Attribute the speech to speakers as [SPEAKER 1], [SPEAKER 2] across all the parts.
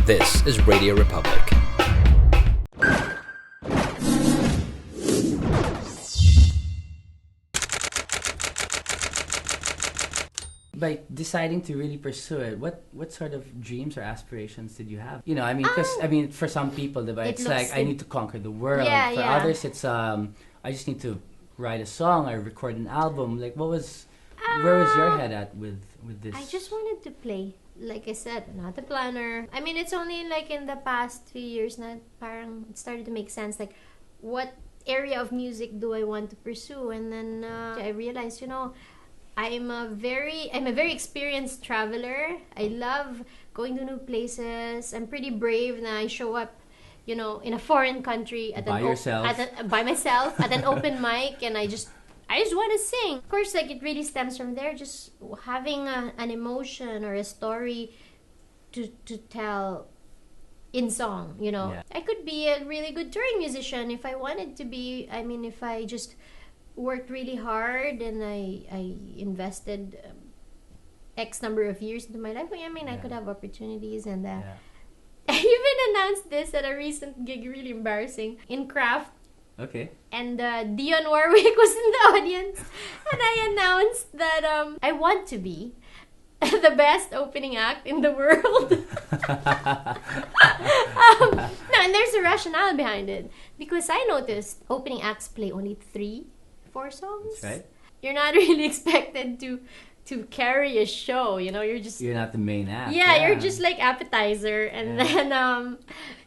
[SPEAKER 1] This is Radio Republic.
[SPEAKER 2] By deciding to really pursue it, what sort of dreams or aspirations did you have? You know, I mean, because for some people, it's like I need to conquer the world. For others, it's I just need to write a song or record an album. Like, where was your head at with this?
[SPEAKER 3] I just wanted to play. Like I said, not a planner. I mean, it's only like in the past few years na parang it started to make sense. Like, what area of music do I want to pursue? And then I realized, you know, I'm a very experienced traveler. I love going to new places. I'm pretty brave na I show up, you know, in a foreign country
[SPEAKER 2] by
[SPEAKER 3] myself at an open mic, and I just want to sing. Of course, like, it really stems from there, just having an emotion or a story to tell in song, you know. Yeah. I could be a really good touring musician if I wanted to be. I mean, if I just worked really hard and I invested X number of years into my life. I mean, I could have opportunities, and I even announced this at a recent gig, really embarrassing, in Craft.
[SPEAKER 2] Okay.
[SPEAKER 3] And Dionne Warwick was in the audience, and I announced that I want to be the best opening act in the world. No, and there's a rationale behind it, because I noticed opening acts play only 3-4 songs.
[SPEAKER 2] That's right.
[SPEAKER 3] You're not really expected to carry a show, you know. You're
[SPEAKER 2] not the main act.
[SPEAKER 3] Yeah, you're just like appetizer, and then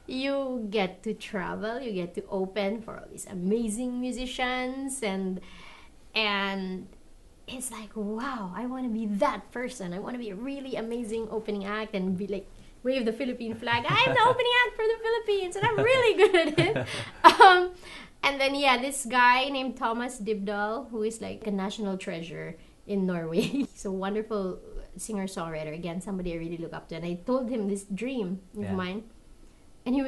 [SPEAKER 3] you get to travel, you get to open for all these amazing musicians, and it's like, wow, I want to be that person. I want to be a really amazing opening act and be like, wave the Philippine flag. I'm the opening act for the Philippines, and I'm really good at it. And then, this guy named Thomas Dybdahl, who is like a national treasure in Norway. He's a wonderful singer-songwriter. Again, somebody I really look up to. And I told him this dream of mine. And he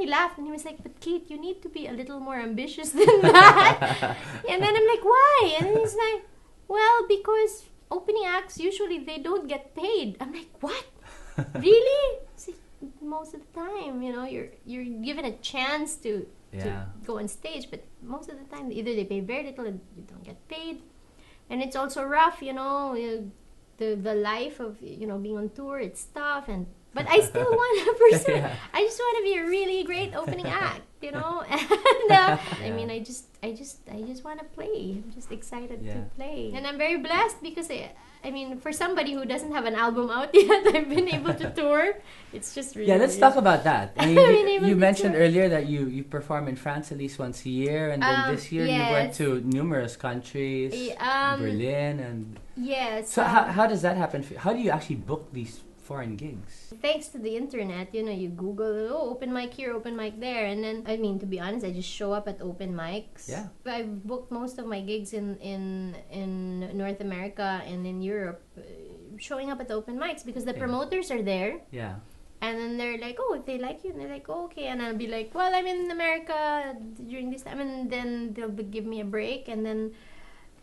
[SPEAKER 3] laughed, and he was like, but Kate, you need to be a little more ambitious than that. And then I'm like, why? And then he's like, well, because opening acts, usually they don't get paid. I'm like, what? Really? Most of the time, you know, you're given a chance to go on stage, but most of the time either they pay very little and you don't get paid, and it's also rough, you know, the life of, you know, being on tour. It's tough, but I still want to pursue. I just want to be a really great opening act, you know. And I mean, I just want to play. I'm just excited to play, and I'm very blessed because I mean, for somebody who doesn't have an album out yet, I've been able to tour. It's just really...
[SPEAKER 2] Yeah, let's talk about that. I mean, you mentioned earlier that you perform in France at least once a year, and then this year you went to numerous countries, Berlin, and...
[SPEAKER 3] Yes.
[SPEAKER 2] So how does that happen? How do you actually book these foreign gigs?
[SPEAKER 3] Thanks to the internet, you know, you Google, open mic here, open mic there, and then, I mean, to be honest, I just show up at open mics.
[SPEAKER 2] Yeah.
[SPEAKER 3] I've booked most of my gigs in North America and in Europe, showing up at open mics because the promoters are there.
[SPEAKER 2] Yeah.
[SPEAKER 3] And then they're like, oh, if they like you, and they're like, oh, okay, and I'll be like, well, I'm in America during this time, and then they'll give me a break, and then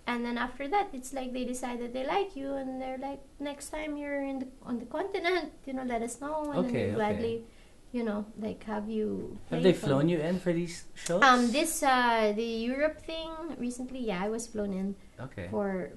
[SPEAKER 3] after that, it's like they decide that they like you, and they're like, next time you're on the continent, you know, let us know, and then we'll gladly, you know, like have you.
[SPEAKER 2] Have they flown you in for these shows?
[SPEAKER 3] The Europe thing recently, I was flown in.
[SPEAKER 2] Okay.
[SPEAKER 3] For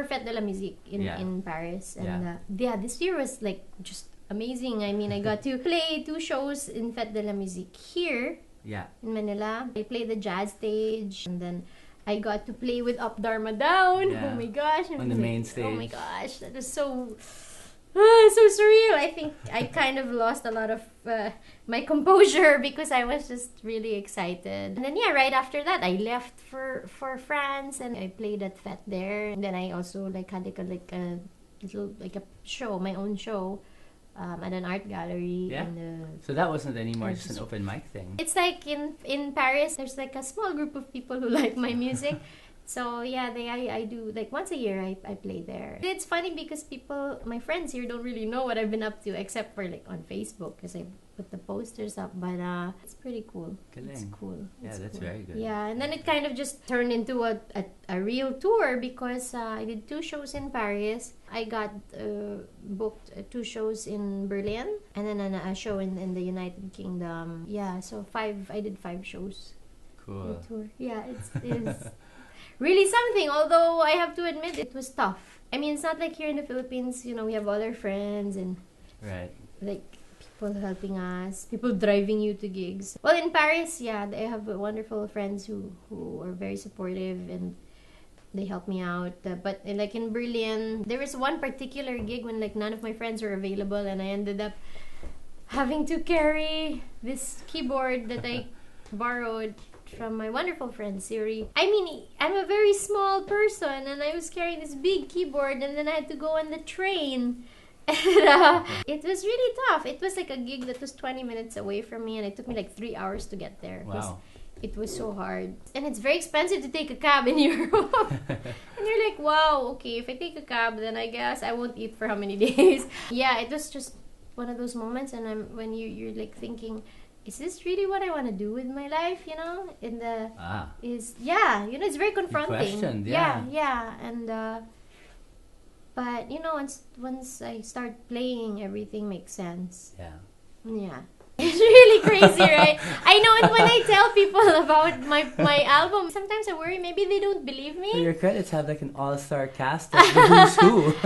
[SPEAKER 3] Fête de la Musique in Paris, and this year was like just amazing. I mean, I got to play 2 shows in Fête de la Musique here.
[SPEAKER 2] Yeah.
[SPEAKER 3] In Manila, I played the jazz stage, and then I got to play with Up Dharma Down. Yeah. Oh my gosh.
[SPEAKER 2] On the main stage.
[SPEAKER 3] Oh my gosh. That was so surreal. I think I kind of lost a lot of my composure because I was just really excited. And then right after that, I left for France, and I played at Fête there. And then I also had a little show, my own show. At an art gallery.
[SPEAKER 2] Yeah. So that wasn't anymore just an open mic thing.
[SPEAKER 3] It's like in Paris, there's like a small group of people who like my music. So yeah, I do like once a year I play there. It's funny because my friends here don't really know what I've been up to except for like on Facebook because I put the posters up. But it's pretty cool. It's cool.
[SPEAKER 2] Yeah, that's
[SPEAKER 3] cool.
[SPEAKER 2] very good.
[SPEAKER 3] Yeah, and then it kind of just turned into a real tour because I did 2 shows in Paris. I got booked 2 shows in Berlin and then a show in the United Kingdom. Yeah, so I did 5 shows.
[SPEAKER 2] Cool.
[SPEAKER 3] The tour. Yeah, it's really something, although I have to admit it was tough. I mean, it's not like here in the Philippines, we have other friends and like people helping us, people driving you to gigs. Well, in Paris, yeah, I have wonderful friends who are very supportive and they help me out. But like in Berlin, there was one particular gig when like none of my friends were available and I ended up having to carry this keyboard that I borrowed from my wonderful friend Siri. I mean, I'm a very small person and I was carrying this big keyboard and then I had to go on the train. And it was really tough. It was like a gig that was 20 minutes away from me and it took me like 3 hours to get there.
[SPEAKER 2] Wow.
[SPEAKER 3] It was so hard. And it's very expensive to take a cab in Europe. And you're like, wow, okay, if I take a cab, then I guess I won't eat for how many days? Yeah, it was just one of those moments and when you're like thinking, is this really what I want to do with my life? It's very confronting.
[SPEAKER 2] Good question, yeah.
[SPEAKER 3] Yeah, and but once I start playing, everything makes sense. Yeah. It's really crazy, right? I know it when I tell people about my album. Sometimes I worry maybe they don't believe me.
[SPEAKER 2] So your credits have like an all-star cast of the who's who.